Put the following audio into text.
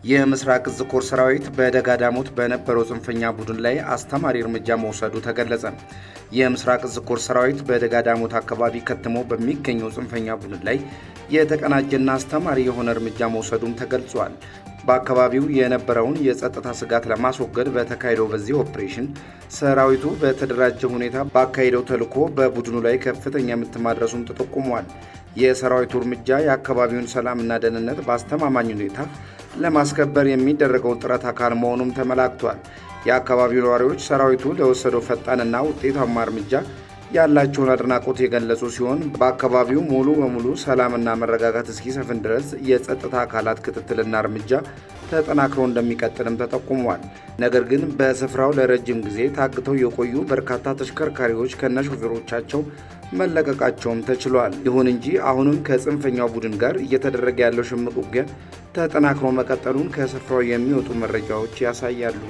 የምስራቅ እዝ ኮር ሰራዊት በደጋዳሞት በነበረው ጽንፈኛ ቡድን ላይ አስተማሪ እርምጃ መውሰዱ ተገለጸ። የምስራቅ እዝ ኮር ሰራዊት በደጋዳሞት አካባቢ ከትሞ በሚገኘው ጽንፈኛ ቡድን ላይ የተቀናጀና አስተማሪ የሆነ እርምጃ መውሰዱም ተገልጿል። በአካባቢው የነበረውን የጸጥታ ስጋት ለማስወገድ በተካሄደው በዚህ ኦፕሬሽን ሰራዊቱ በተደራጀ ሁኔታ ባካሄደው ተልዕኮ በቡድኑ ላይ ከፍተኛ ምት ማድረሱም ተጠቁሟል። የሰራዊቱ እርምጃ የአካባቢውን ሰላምና ደህንነት በአስተማማኝ ሁኔታ ለማስከበር የሚደረገው ጥረት አካል መሆኑም ተመላክቷል። የአካባቢው ነዋሪዎች ሰራዊቱ ለወሰደው ፈጣንና ውጤታማ እርምጃ ያላቸውን አድናቆት የገለጹ ሲሆን በአካባቢው ሙሉ በሙሉ ሰላምና መረጋጋት እስኪሰፍን ድረስ የጸጥታ አካላት ክትትልና እርምጃ ተጠናክሮ እንደሚቀጥልም ተጠቁሟል። ነገር ግን በስፍራው ለረጅም ጊዜ ታግተው የቆዩ በርካታ ተሽከርካሪዎች ከነሾፌሮቻቸው መለቀቃቸውም ተችሏል። ይሁን እንጂ አሁንም ከጽንፈኛው ቡድን ጋር እየተደረገ ያለው ሽምቅ ውጊያ ተጠናክሮ መቀጠሉን ከስፍራው የሚወጡ መረጃዎች ያሳያሉ።